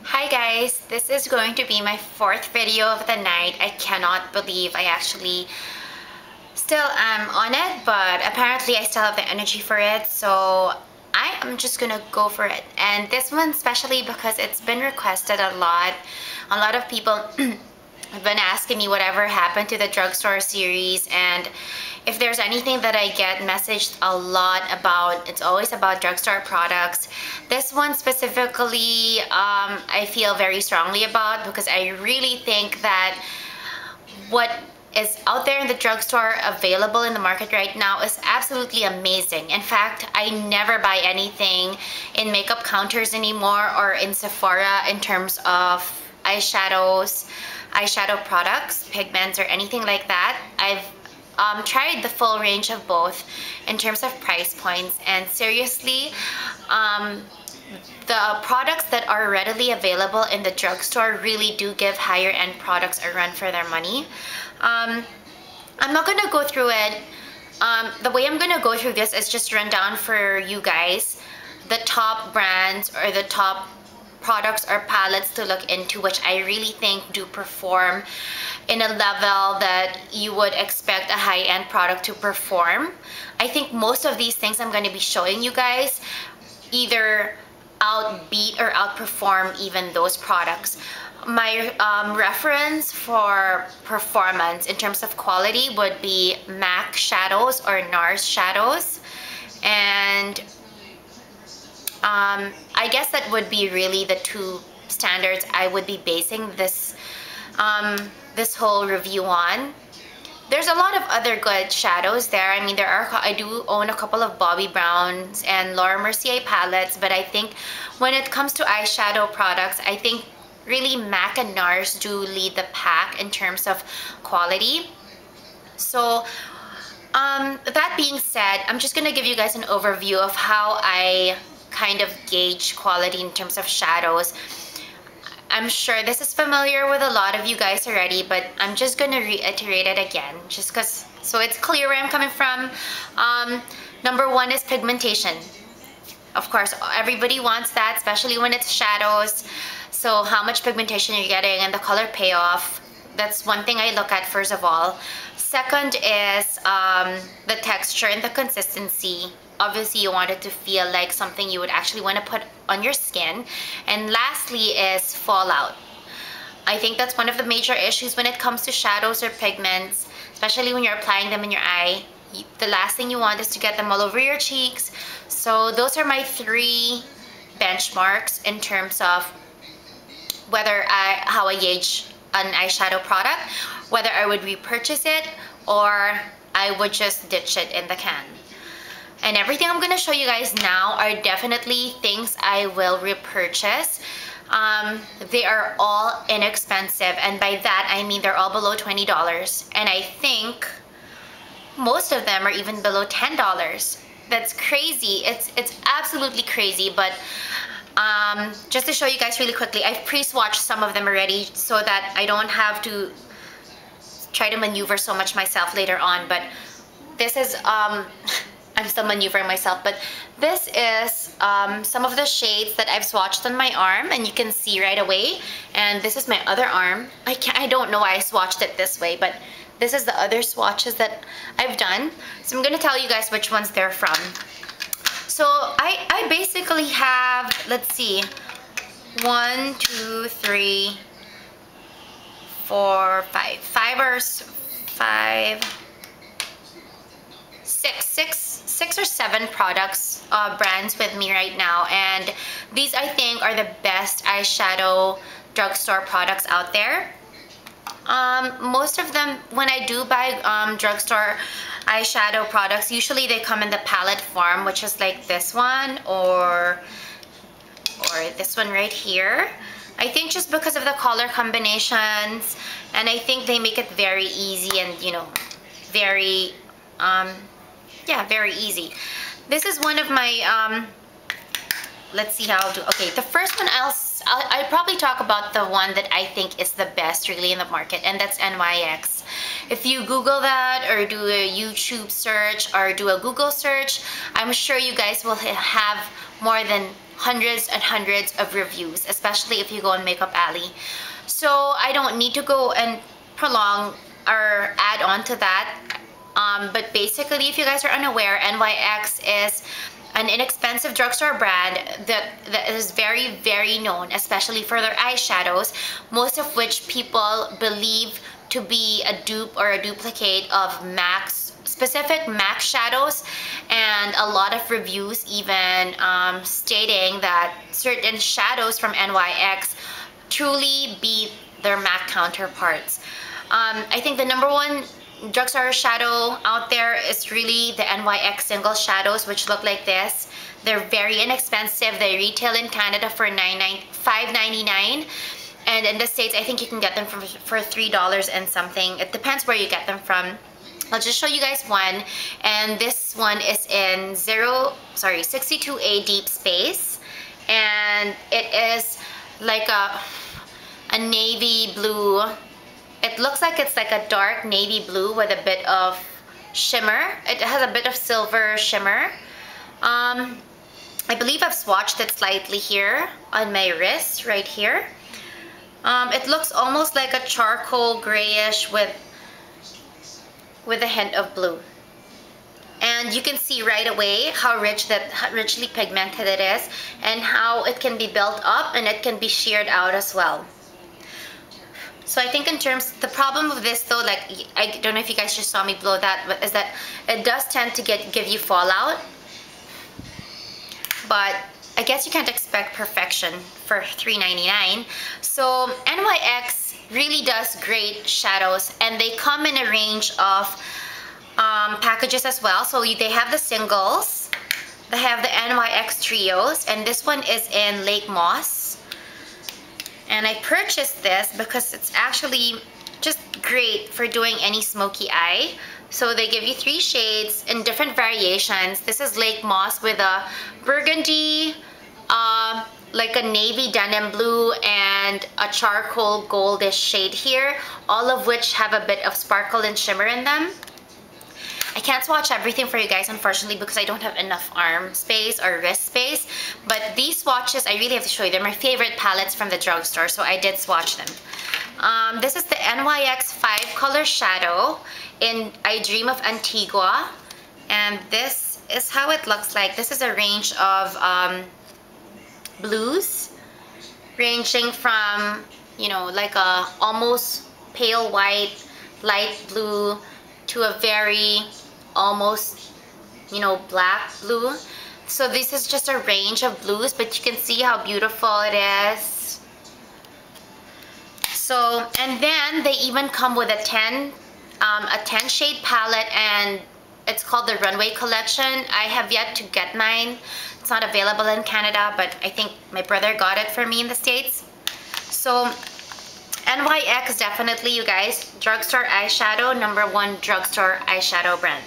Hi guys, this is going to be my fourth video of the night. I cannot believe I actually still am on it, but apparently I still have the energy for it, so I am just gonna go for it. And this one especially because it's been requested a lot. A lot of people have been asking me whatever happened to the Drugstore series, and if there's anything that I get messaged a lot about, it's always about drugstore products. This one specifically, I feel very strongly about because I really think that what is out there in the drugstore available in the market right now is absolutely amazing. In fact, I never buy anything in makeup counters anymore or in Sephora in terms of eyeshadow products, pigments, or anything like that. I've tried the full range of both in terms of price points, and seriously, the products that are readily available in the drugstore really do give higher end products a run for their money. I'm not gonna go through it. The way I'm gonna go through this is just run down for you guys the top brands or the top products or palettes to look into, which I really think do perform in a level that you would expect a high-end product to perform. I think most of these things I'm going to be showing you guys either outbeat or outperform even those products. My reference for performance in terms of quality would be MAC shadows or NARS shadows, and I guess that would be really the two standards I would be basing this this whole review on. There's a lot of other good shadows there. I mean, I do own a couple of Bobbi Brown's and Laura Mercier palettes, but I think when it comes to eyeshadow products, I think really MAC and NARS do lead the pack in terms of quality. So that being said, I'm just gonna give you guys an overview of how I kind of gauge quality in terms of shadows. I'm sure this is familiar with a lot of you guys already, but I'm just gonna reiterate it again just because so it's clear where I'm coming from. Number one is pigmentation. Of course, everybody wants that, especially when it's shadows. So how much pigmentation you're getting and the color payoff, that's one thing I look at first of all. Second is the texture and the consistency. Obviously, you want it to feel like something you would actually want to put on your skin. And lastly is fallout. I think that's one of the major issues when it comes to shadows or pigments, especially when you're applying them in your eye. The last thing you want is to get them all over your cheeks. So those are my three benchmarks in terms of how I gauge an eyeshadow product, whether I would repurchase it or I would just ditch it in the can. And everything I'm going to show you guys now are definitely things I will repurchase. They are all inexpensive, and by that I mean they're all below $20, and I think most of them are even below $10. That's crazy. It's absolutely crazy, but just to show you guys really quickly, I've pre-swatched some of them already so that I don't have to try to maneuver so much myself later on. But this is I'm still maneuvering myself, but this is some of the shades that I've swatched on my arm, and you can see right away. And this is my other arm. I don't know why I swatched it this way, but this is the other swatches that I've done. So I'm gonna tell you guys which ones they're from. So I basically have, let's see, 1, 2, 3, 4, 5, 6 or 7 products, brands with me right now, and these I think are the best eyeshadow drugstore products out there. Most of them, when I do buy drugstore eyeshadow products, usually they come in the palette form, which is like this one or this one right here. I think just because of the color combinations, and I think they make it very easy and, you know, very yeah, very easy. This is one of my let's see how I'll do. Okay, the first one I'll probably talk about the one that I think is the best really in the market, and that's NYX. If you Google that or do a YouTube search or do a Google search, I'm sure you guys will have more than hundreds and hundreds of reviews, especially if you go on Makeup Alley. So I don't need to go and prolong or add on to that. But basically, if you guys are unaware, NYX is an inexpensive drugstore brand that is very, very known, especially for their eyeshadows, most of which people believe to be a dupe or a duplicate of specific MAC shadows, and a lot of reviews even stating that certain shadows from NYX truly beat their MAC counterparts. I think the number one drugstore shadow out there is really the NYX single shadows, which look like this. They're very inexpensive. They retail in Canada for $5.99, and in the States I think you can get them for $3 and something. It depends where you get them from. I'll just show you guys one, and this one is in 62A Deep Space, and it is like a navy blue. It looks like it's like a dark navy blue with a bit of shimmer. It has a bit of silver shimmer. I believe I've swatched it slightly here on my wrist, right here. It looks almost like a charcoal grayish with a hint of blue. And you can see right away how richly pigmented it is, and how it can be built up and it can be sheared out as well. So I think in terms, the problem with this though, like, I don't know if you guys just saw me blow that, but is that it does tend to give you fallout. But I guess you can't expect perfection for $3.99. So NYX really does great shadows, and they come in a range of packages as well. So they have the singles, they have the NYX trios, and this one is in Lake Moss. And I purchased this because it's actually just great for doing any smoky eye. So they give you 3 shades in different variations. This is Lake Moss with a burgundy, like a navy denim blue, and a charcoal goldish shade here, all of which have a bit of sparkle and shimmer in them. I can't swatch everything for you guys, unfortunately, because I don't have enough arm space or wrist space. But these swatches, I really have to show you. They're my favorite palettes from the drugstore, so I did swatch them. This is the NYX 5-color shadow in I Dream of Antigua. And this is how it looks like. This is a range of blues, ranging from, you know, like a almost pale white, light blue, to a very almost, you know, black blue. So this is just a range of blues, but you can see how beautiful it is. So, and then they even come with a 10 shade palette, and it's called the Runway Collection. I have yet to get mine. It's not available in Canada, but I think my brother got it for me in the States. So NYX, definitely, you guys, drugstore eyeshadow, #1 drugstore eyeshadow brand.